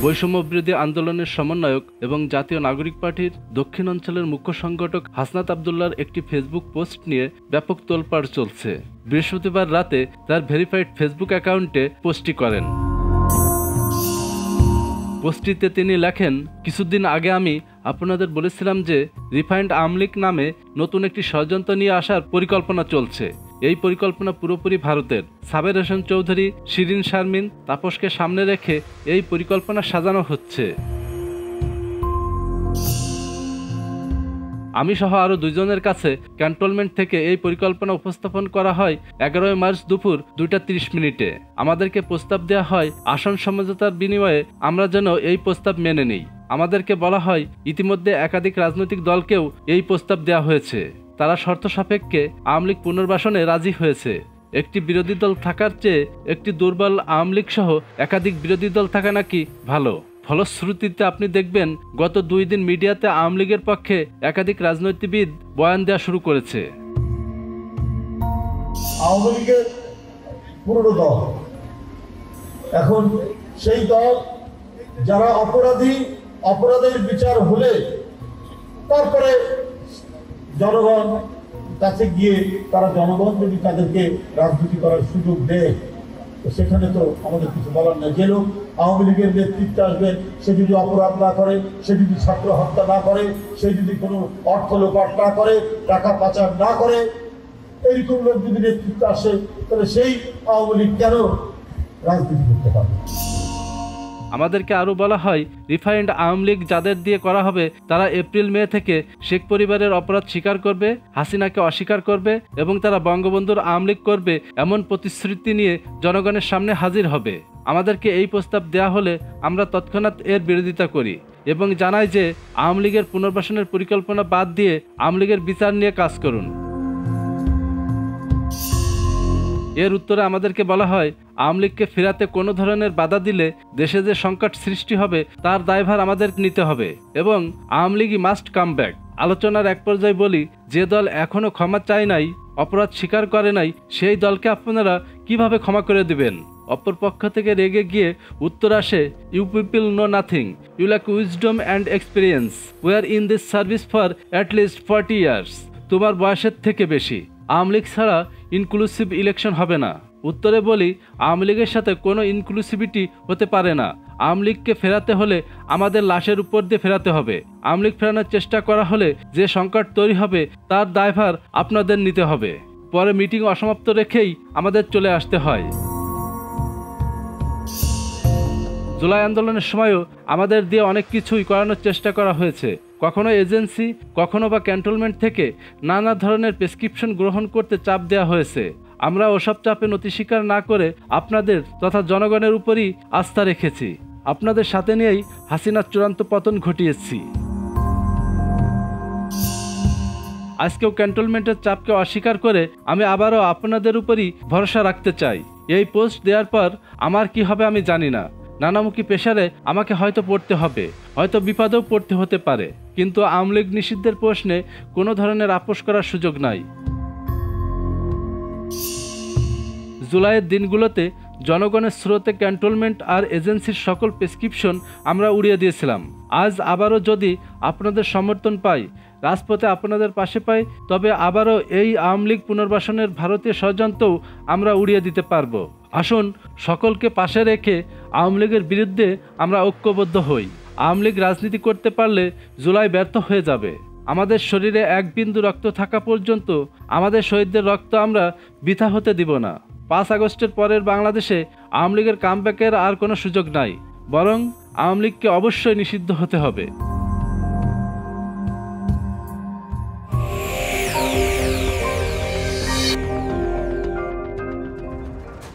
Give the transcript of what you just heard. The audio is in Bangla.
বৈষম্য বিরোধী আন্দোলনের সমন্বয়ক এবং জাতীয় নাগরিক পার্টির দক্ষিণ অঞ্চলের মুখ্য সংগঠক হাসনাত আব্দুল্লাহর একটি ফেসবুক পোস্ট নিয়ে ব্যাপক তোলপাড় চলছে। বৃহস্পতিবার রাতে তার ভেরিফাইড ফেসবুক অ্যাকাউন্টে পোস্টটি করেন। পোস্টটিতে তিনি লেখেন, কিছুদিন আগে আমি আপনাদের বলেছিলাম যে রিফাইন্ড আওয়ামী লীগ নামে নতুন একটি ষড়যন্ত্র নিয়ে আসার পরিকল্পনা চলছে। এই পরিকল্পনা পুরোপুরি ভারতের। সাবের হোসেন চৌধুরী, শিরিন শারমিন, তাপসকে সামনে রেখে এই পরিকল্পনা সাজানো হচ্ছে। আমি সহ আরও দুইজনের কাছে ক্যান্টনমেন্ট থেকে এই পরিকল্পনা উপস্থাপন করা হয় 11 মার্চ দুপুর 2:30 আমাদেরকে প্রস্তাব দেওয়া হয় আসন সমঝোতার বিনিময়ে আমরা যেন এই প্রস্তাব মেনে নিই। আমাদেরকে বলা হয় ইতিমধ্যে একাধিক রাজনৈতিক দলকেও এই প্রস্তাব দেওয়া হয়েছে। তারা শর্ত সাপেক্ষে আওয়ামী লীগ পুনর্বাসনে রাজি হয়েছে। একটি বিরোধী দল থাকার চেয়ে একটি দুর্বল আওয়ামী লীগ সহ একাধিক বিরোধী দল থাকা নাকি ভালো। ফলশ্রুতিতে আপনি দেখবেন গত 2 দিন মিডিয়াতে আওয়ামী লীগের পক্ষে একাধিক রাজনীতিবিদ বয়ান দেওয়া শুরু করেছে। আওয়ামী লীগের পুরনো দল, এখন সেই দল যারা অপরাধী, অপরাধের বিচার হলে তারপরে জনগণ কাছে গিয়ে তারা জনগণ যদি তাদেরকে রাজনীতি করার সুযোগ দেয়, তো সেখানে তো আমাদের কিছু বলার না। যে লোক আওয়ামী লীগের নেতৃত্বে আসবে, সে যদি অপরাধ না করে, সে যদি ছাত্র হত্যা না করে, সে যদি কোনো অর্থ লোপাট না করে, টাকা পাচার না করে, এইরকম লোক যদি নেতৃত্বে আসে, তাহলে সেই আওয়ামী লীগ কেন রাজনীতি করতে পারবে? আমাদেরকে আরও বলা হয় রিফাইন্ড আওয়ামী লীগ যাদের দিয়ে করা হবে তারা এপ্রিল মে থেকে শেখ পরিবারের অপরাধ স্বীকার করবে, হাসিনাকে অস্বীকার করবে এবং তারা বঙ্গবন্ধুর আওয়ামী লীগ করবে এমন প্রতিশ্রুতি নিয়ে জনগণের সামনে হাজির হবে। আমাদেরকে এই প্রস্তাব দেয়া হলে আমরা তৎক্ষণাৎ এর বিরোধিতা করি এবং জানাই যে আওয়ামী লীগের পুনর্বাসনের পরিকল্পনা বাদ দিয়ে আওয়ামী লীগের বিচার নিয়ে কাজ করুন। এর উত্তরে আমাদেরকে বলা হয় আওয়ামী লীগকে ফেরাতে কোনো ধরনের বাধা দিলে দেশে যে সংকট সৃষ্টি হবে তার দায়ভার আমাদের নিতে হবে এবং আওয়ামী লীগই মাস্ট কাম ব্যাক। আলোচনার এক পর্যায়ে বলি, যে দল এখনো ক্ষমা চায় নাই, অপরাধ স্বীকার করে নাই, সেই দলকে আপনারা কিভাবে ক্ষমা করে দিবেন? অপর পক্ষ থেকে রেগে গিয়ে উত্তর আসে, you people know nothing, you lack wisdom and experience, we are in this service for at least 40 years. তোমার বয়সের থেকে বেশি। আওয়ামী লীগ ছাড়া ইনক্লুসিভ ইলেকশন হবে না। উত্তরে বলি, আওয়ামী লীগের সাথে কোনো ইনক্লুসিভিটি হতে পারে না। আওয়ামী লীগকে ফেরাতে হলে আমাদের লাশের উপর দিয়ে ফেরাতে হবে। আওয়ামী লীগ ফেরানোর চেষ্টা করা হলে যে সংকট তৈরি হবে তার দায়ভার আপনাদের নিতে হবে। পরে মিটিং অসমাপ্ত রেখেই আমাদের চলে আসতে হয়। জুলাই আন্দোলনের সময়ও আমাদের দিয়ে অনেক কিছুই করানোর চেষ্টা করা হয়েছে। কখনো এজেন্সি, কখনো বা ক্যান্টনমেন্ট থেকে নানা ধরনের প্রেসক্রিপশন গ্রহণ করতে চাপ দেওয়া হয়েছে। আমরা ওসব চাপে নতি স্বীকার না করে আপনাদের তথা জনগণের উপরই আস্থা রেখেছি। আপনাদের সাথে নিয়েই হাসিনার চূড়ান্ত পতন ঘটিয়েছি। আজকেও ক্যান্টনমেন্টের চাপকে অস্বীকার করে আমি আবারও আপনাদের উপরই ভরসা রাখতে চাই। এই পোস্ট দেওয়ার পর আমার কি হবে আমি জানি না। নানামুখী প্রেসারে আমাকে হয়তো পড়তে হবে, হয়তো বিপদেও পড়তে হতে পারে, কিন্তু আওয়ামী লীগ নিষিদ্ধের প্রশ্নে কোনো ধরনের আপোষ করার সুযোগ নাই। জুলাইয়ের দিনগুলোতে জনগণের স্রোতে ক্যান্টনমেন্ট আর এজেন্সির সকল প্রেসক্রিপশন আমরা উড়িয়ে দিয়েছিলাম। আজ আবারও যদি আপনাদের সমর্থন পাই, রাজপথে আপনাদের পাশে পাই, তবে আবারও এই আওয়ামী লীগ পুনর্বাসনের ভারতীয় ষড়যন্ত্রও আমরা উড়িয়ে দিতে পারবো। আসুন সকলকে পাশে রেখে আওয়ামী লীগের বিরুদ্ধে আমরা ঐক্যবদ্ধ হই। আওয়ামী লীগ রাজনীতি করতে পারলে জুলাই ব্যর্থ হয়ে যাবে। আমাদের শরীরে এক বিন্দু রক্ত থাকা পর্যন্ত আমাদের শহীদদের রক্ত আমরা বৃথা হতে দিব না। 5 আগস্টের পরের বাংলাদেশে আওয়ামী লীগের কামব্যাকের আর কোনো সুযোগ নাই, বরং আওয়ামী লীগকে অবশ্যই নিষিদ্ধ হতে হবে।